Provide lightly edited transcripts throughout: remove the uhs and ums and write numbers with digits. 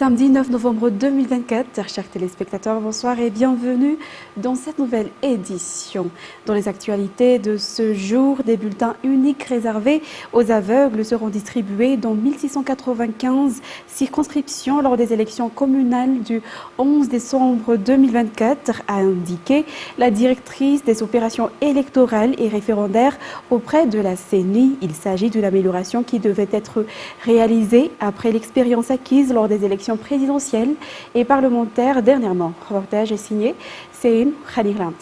Samedi 9 novembre 2024, chers téléspectateurs, bonsoir et bienvenue dans cette nouvelle édition. Dans les actualités de ce jour, des bulletins uniques réservés aux aveugles seront distribués dans 1695 circonscriptions lors des élections communales du 11 décembre 2024, a indiqué la directrice des opérations électorales et référendaires auprès de la CENI. Il s'agit d'une amélioration qui devait être réalisée après l'expérience acquise lors des élections présidentielle et parlementaire dernièrement. Le reportage est signé Céline Khalilant.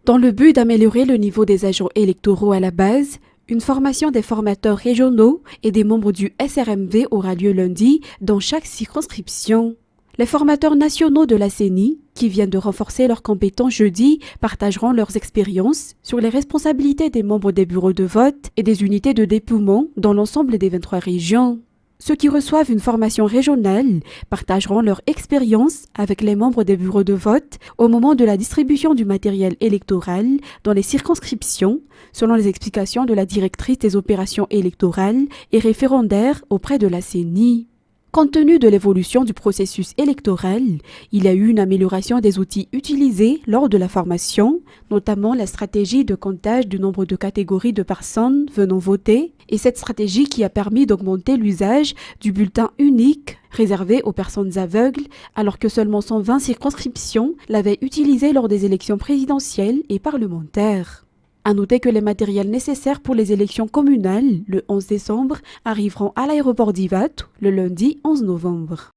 Dans le but d'améliorer le niveau des agents électoraux à la base, une formation des formateurs régionaux et des membres du SRMV aura lieu lundi dans chaque circonscription. Les formateurs nationaux de la CENI, qui viennent de renforcer leurs compétences jeudi, partageront leurs expériences sur les responsabilités des membres des bureaux de vote et des unités de dépouillement dans l'ensemble des 23 régions. Ceux qui reçoivent une formation régionale partageront leur expérience avec les membres des bureaux de vote au moment de la distribution du matériel électoral dans les circonscriptions, selon les explications de la directrice des opérations électorales et référendaires auprès de la CENI. Compte tenu de l'évolution du processus électoral, il y a eu une amélioration des outils utilisés lors de la formation, notamment la stratégie de comptage du nombre de catégories de personnes venant voter, et cette stratégie qui a permis d'augmenter l'usage du bulletin unique réservé aux personnes aveugles, alors que seulement 120 circonscriptions l'avaient utilisé lors des élections présidentielles et parlementaires. À noter que les matériels nécessaires pour les élections communales, le 11 décembre, arriveront à l'aéroport d'Ivat le lundi 11 novembre.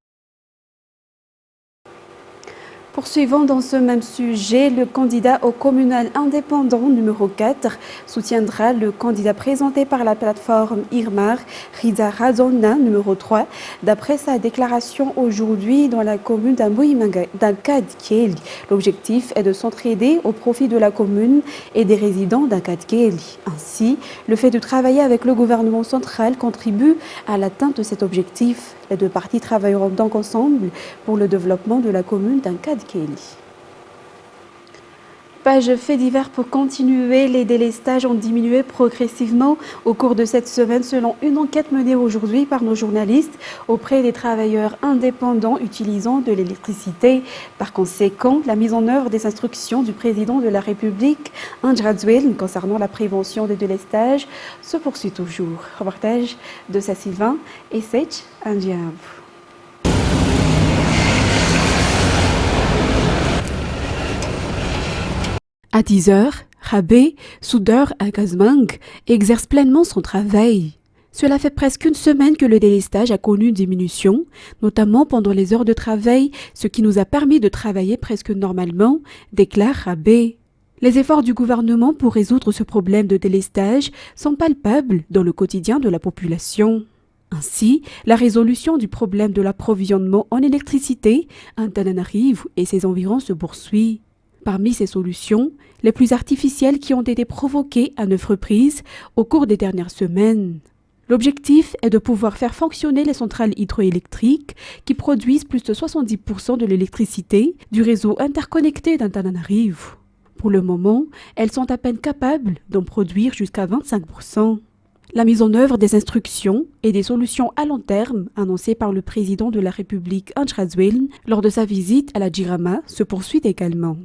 Poursuivant dans ce même sujet, le candidat au communal indépendant numéro 4 soutiendra le candidat présenté par la plateforme Irmar, Riza Razona numéro 3, d'après sa déclaration aujourd'hui dans la commune d'Ankadkeli. L'objectif est de s'entraider au profit de la commune et des résidents d'Ankadkeli. Ainsi, le fait de travailler avec le gouvernement central contribue à l'atteinte de cet objectif. Les deux parties travailleront donc ensemble pour le développement de la commune d'Ankadkeli. Page fait divers pour continuer, les délestages ont diminué progressivement au cours de cette semaine selon une enquête menée aujourd'hui par nos journalistes auprès des travailleurs indépendants utilisant de l'électricité. Par conséquent, la mise en œuvre des instructions du président de la République, André Rajoelina, concernant la prévention des délestages se poursuit toujours. Reportage de Sylvain et Sech Andiab. À 10 heures, Rabé, soudeur à Gazmang, exerce pleinement son travail. Cela fait presque une semaine que le délestage a connu une diminution, notamment pendant les heures de travail, ce qui nous a permis de travailler presque normalement, déclare Rabé. Les efforts du gouvernement pour résoudre ce problème de délestage sont palpables dans le quotidien de la population. Ainsi, la résolution du problème de l'approvisionnement en électricité à Antananarivo et ses environs se poursuit. Parmi ces solutions, les plus artificielles qui ont été provoquées à 9 reprises au cours des dernières semaines. L'objectif est de pouvoir faire fonctionner les centrales hydroélectriques qui produisent plus de 70% de l'électricité du réseau interconnecté d'Antananarivo. Pour le moment, elles sont à peine capables d'en produire jusqu'à 25%. La mise en œuvre des instructions et des solutions à long terme annoncées par le président de la République André Rajoelina lors de sa visite à la Jirama se poursuit également.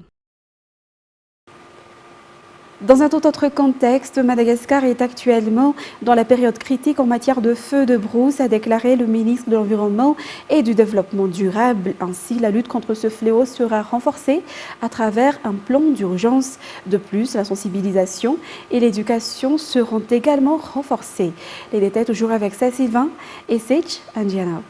Dans un tout autre contexte, Madagascar est actuellement dans la période critique en matière de feux de brousse, a déclaré le ministre de l'Environnement et du Développement durable. Ainsi, la lutte contre ce fléau sera renforcée à travers un plan d'urgence. De plus, la sensibilisation et l'éducation seront également renforcées. Les détails toujours avec Sylvain et Sech Andiana.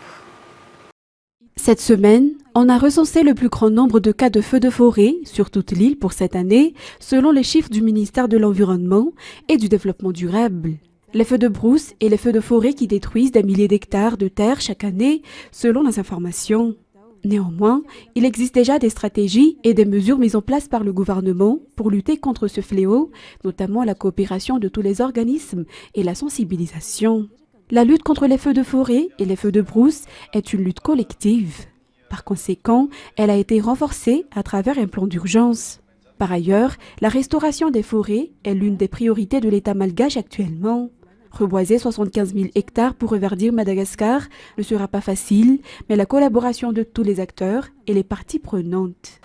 Cette semaine, on a recensé le plus grand nombre de cas de feux de forêt sur toute l'île pour cette année, selon les chiffres du ministère de l'Environnement et du Développement durable. Les feux de brousse et les feux de forêt qui détruisent des milliers d'hectares de terre chaque année, selon les informations. Néanmoins, il existe déjà des stratégies et des mesures mises en place par le gouvernement pour lutter contre ce fléau, notamment la coopération de tous les organismes et la sensibilisation. La lutte contre les feux de forêt et les feux de brousse est une lutte collective. Par conséquent, elle a été renforcée à travers un plan d'urgence. Par ailleurs, la restauration des forêts est l'une des priorités de l'État malgache actuellement. Reboiser 75 000 hectares pour reverdir Madagascar ne sera pas facile, mais la collaboration de tous les acteurs et les parties prenantes.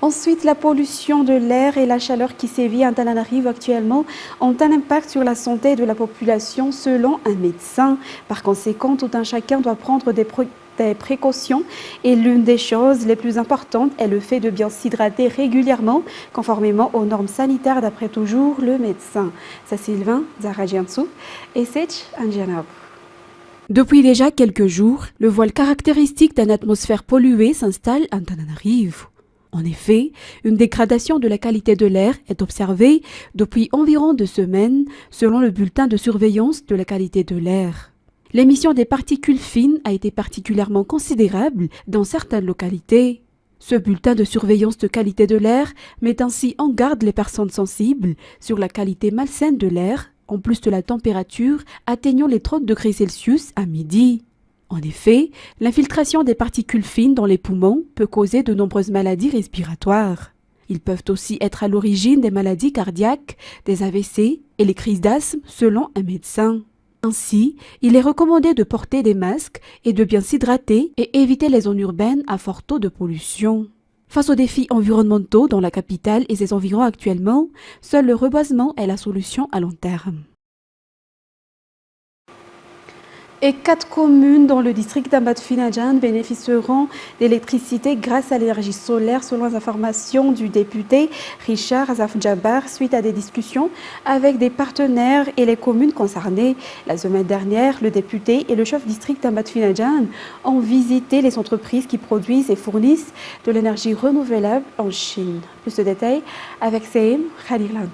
Ensuite, la pollution de l'air et la chaleur qui sévit à Antananarivo actuellement ont un impact sur la santé de la population selon un médecin. Par conséquent, tout un chacun doit prendre des précautions et l'une des choses les plus importantes est le fait de bien s'hydrater régulièrement conformément aux normes sanitaires d'après toujours le médecin. C'est Sylvain Zarajiansou et Sech Anjanab. Depuis déjà quelques jours, le voile caractéristique d'une atmosphère polluée s'installe à Antananarivo. En effet, une dégradation de la qualité de l'air est observée depuis environ 2 semaines selon le bulletin de surveillance de la qualité de l'air. L'émission des particules fines a été particulièrement considérable dans certaines localités. Ce bulletin de surveillance de qualité de l'air met ainsi en garde les personnes sensibles sur la qualité malsaine de l'air, en plus de la température atteignant les 30 degrés Celsius à midi. En effet, l'infiltration des particules fines dans les poumons peut causer de nombreuses maladies respiratoires. Ils peuvent aussi être à l'origine des maladies cardiaques, des AVC et les crises d'asthme selon un médecin. Ainsi, il est recommandé de porter des masques et de bien s'hydrater et éviter les zones urbaines à fort taux de pollution. Face aux défis environnementaux dans la capitale et ses environs actuellement, seul le reboisement est la solution à long terme. Et 4 communes dans le district d'Ambat-Finajan bénéficieront d'électricité grâce à l'énergie solaire selon les informations du député Richard Azaf-Djabar suite à des discussions avec des partenaires et les communes concernées. La semaine dernière, le député et le chef district d'Ambat-Finajan ont visité les entreprises qui produisent et fournissent de l'énergie renouvelable en Chine. Plus de détails avec Seim Khalirland.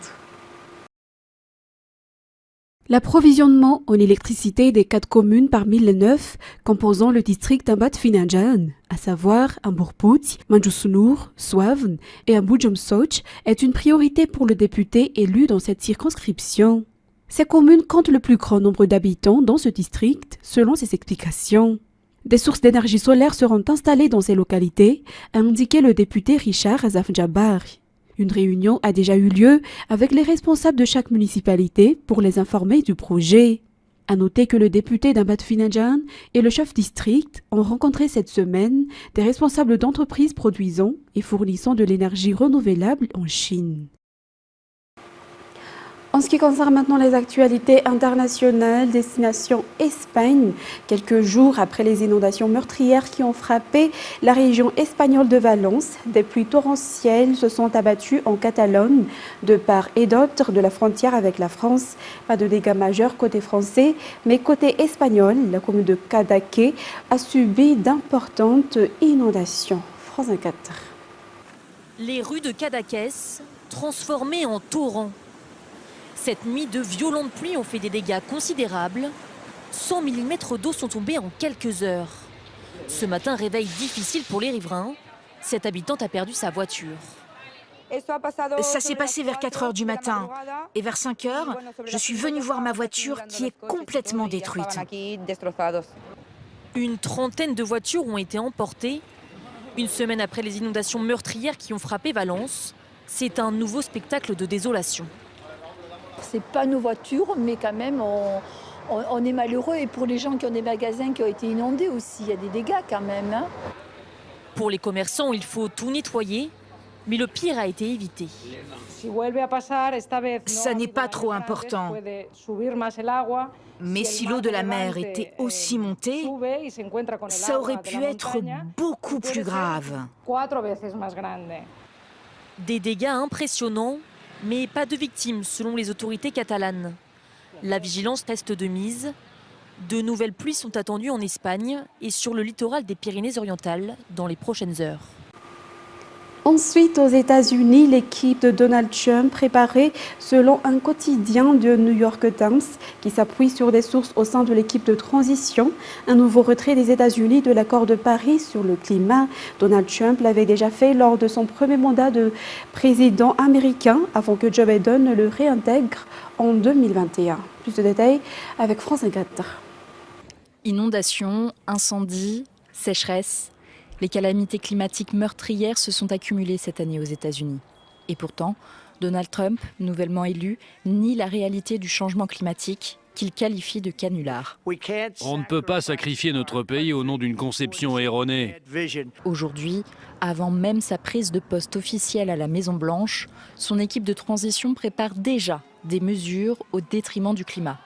L'approvisionnement en électricité des 4 communes parmi les 9 composant le district d'Ambat-Finajan, à savoir Ambourpout, Manjusunur, Swavn et Ambujomsoch, est une priorité pour le député élu dans cette circonscription. Ces communes comptent le plus grand nombre d'habitants dans ce district, selon ses explications. Des sources d'énergie solaire seront installées dans ces localités, a indiqué le député Richard Azaf-Djabar. Une réunion a déjà eu lieu avec les responsables de chaque municipalité pour les informer du projet. À noter que le député d'Ambat-Finajan et le chef district ont rencontré cette semaine des responsables d'entreprises produisant et fournissant de l'énergie renouvelable en Chine. En ce qui concerne maintenant les actualités internationales, destination Espagne, quelques jours après les inondations meurtrières qui ont frappé la région espagnole de Valence, des pluies torrentielles se sont abattues en Catalogne, de part et d'autre de la frontière avec la France. Pas de dégâts majeurs côté français, mais côté espagnol, la commune de Cadaqués a subi d'importantes inondations. France 24. Les rues de Cadaqués transformées en torrents. Cette nuit, de violentes pluies ont fait des dégâts considérables. 100 mm d'eau sont tombés en quelques heures. Ce matin, réveil difficile pour les riverains. Cette habitante a perdu sa voiture. Ça s'est passé vers 4 heures du matin. Et vers 5 heures, je suis venue voir ma voiture qui est complètement détruite. Une trentaine de voitures ont été emportées. Une semaine après les inondations meurtrières qui ont frappé Valence, c'est un nouveau spectacle de désolation. C'est pas nos voitures, mais quand même, on est malheureux. Et pour les gens qui ont des magasins qui ont été inondés aussi, il y a des dégâts quand même. Hein. Pour les commerçants, il faut tout nettoyer, mais le pire a été évité. Ça n'est pas trop important. Mais si l'eau de la mer était aussi montée, ça aurait pu être beaucoup plus grave. Des dégâts impressionnants, mais pas de victimes selon les autorités catalanes. La vigilance reste de mise. De nouvelles pluies sont attendues en Espagne et sur le littoral des Pyrénées-Orientales dans les prochaines heures. Ensuite, aux États-Unis, l'équipe de Donald Trump préparée selon un quotidien de New York Times qui s'appuie sur des sources au sein de l'équipe de transition, un nouveau retrait des États-Unis de l'accord de Paris sur le climat. Donald Trump l'avait déjà fait lors de son premier mandat de président américain avant que Joe Biden le réintègre en 2021. Plus de détails avec France 24. Inondations, incendies, sécheresse. Les calamités climatiques meurtrières se sont accumulées cette année aux États-Unis. Et pourtant, Donald Trump, nouvellement élu, nie la réalité du changement climatique qu'il qualifie de canular. On ne peut pas sacrifier notre pays au nom d'une conception erronée. Aujourd'hui, avant même sa prise de poste officielle à la Maison-Blanche, son équipe de transition prépare déjà des mesures au détriment du climat.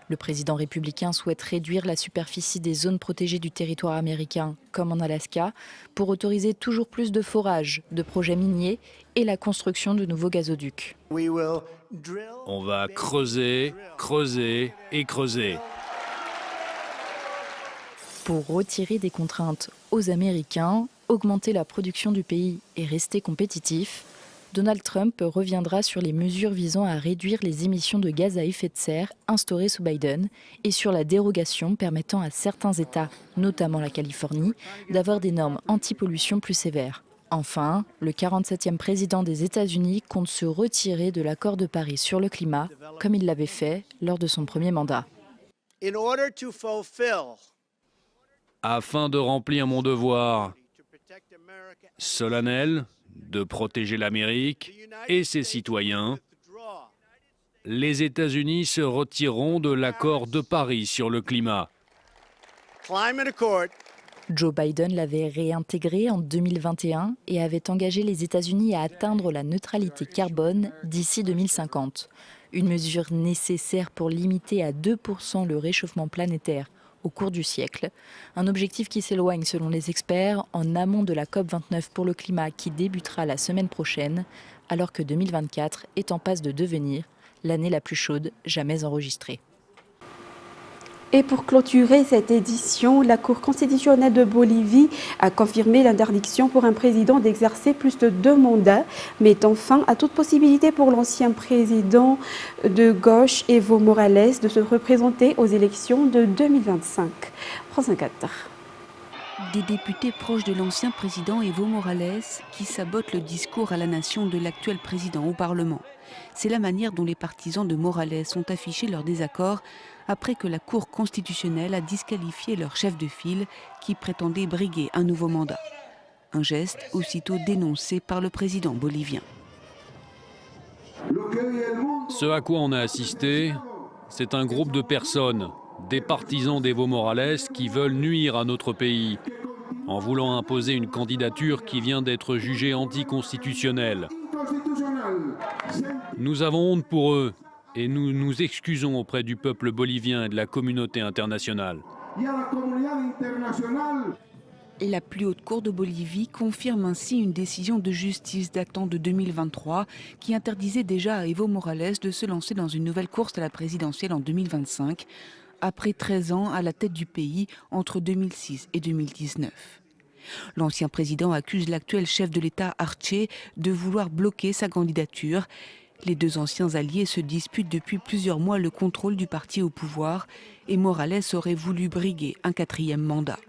Le président républicain souhaite réduire la superficie des zones protégées du territoire américain, comme en Alaska, pour autoriser toujours plus de forages, de projets miniers et la construction de nouveaux gazoducs. On va creuser, creuser et creuser. Pour retirer des contraintes aux Américains, augmenter la production du pays et rester compétitif, Donald Trump reviendra sur les mesures visant à réduire les émissions de gaz à effet de serre instaurées sous Biden et sur la dérogation permettant à certains États, notamment la Californie, d'avoir des normes anti-pollution plus sévères. Enfin, le 47e président des États-Unis compte se retirer de l'accord de Paris sur le climat, comme il l'avait fait lors de son premier mandat. Afin de remplir mon devoir solennel de protéger l'Amérique et ses citoyens, les États-Unis se retireront de l'accord de Paris sur le climat. Joe Biden l'avait réintégré en 2021 et avait engagé les États-Unis à atteindre la neutralité carbone d'ici 2050. Une mesure nécessaire pour limiter à 2% le réchauffement planétaire au cours du siècle. Un objectif qui s'éloigne, selon les experts, en amont de la COP29 pour le climat qui débutera la semaine prochaine, alors que 2024 est en passe de devenir l'année la plus chaude jamais enregistrée. Et pour clôturer cette édition, la Cour constitutionnelle de Bolivie a confirmé l'interdiction pour un président d'exercer plus de 2 mandats, mettant fin à toute possibilité pour l'ancien président de gauche, Evo Morales, de se représenter aux élections de 2025. France 24. Des députés proches de l'ancien président Evo Morales qui sabotent le discours à la nation de l'actuel président au Parlement. C'est la manière dont les partisans de Morales ont affiché leur désaccord après que la Cour constitutionnelle a disqualifié leur chef de file qui prétendait briguer un nouveau mandat. Un geste aussitôt dénoncé par le président bolivien. Ce à quoi on a assisté, c'est un groupe de personnes, des partisans d'Evo Morales qui veulent nuire à notre pays, en voulant imposer une candidature qui vient d'être jugée anticonstitutionnelle. Nous avons honte pour eux et nous nous excusons auprès du peuple bolivien et de la communauté internationale. La plus haute cour de Bolivie confirme ainsi une décision de justice datant de 2023 qui interdisait déjà à Evo Morales de se lancer dans une nouvelle course à la présidentielle en 2025, après 13 ans à la tête du pays entre 2006 et 2019. L'ancien président accuse l'actuel chef de l'État Arce de vouloir bloquer sa candidature. Les deux anciens alliés se disputent depuis plusieurs mois le contrôle du parti au pouvoir et Morales aurait voulu briguer un 4e mandat.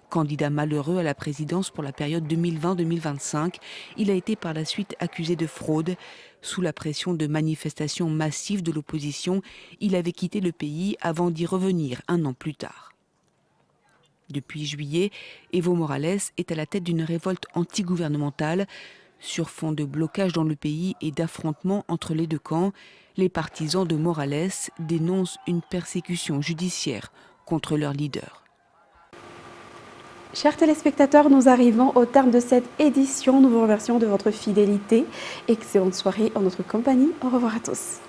Candidat malheureux à la présidence pour la période 2020-2025, il a été par la suite accusé de fraude. Sous la pression de manifestations massives de l'opposition, il avait quitté le pays avant d'y revenir un an plus tard. Depuis juillet, Evo Morales est à la tête d'une révolte antigouvernementale. Sur fond de blocage dans le pays et d'affrontements entre les deux camps, les partisans de Morales dénoncent une persécution judiciaire contre leur leader. Chers téléspectateurs, nous arrivons au terme de cette édition. Nous vous remercions de votre fidélité. Excellente soirée en notre compagnie. Au revoir à tous.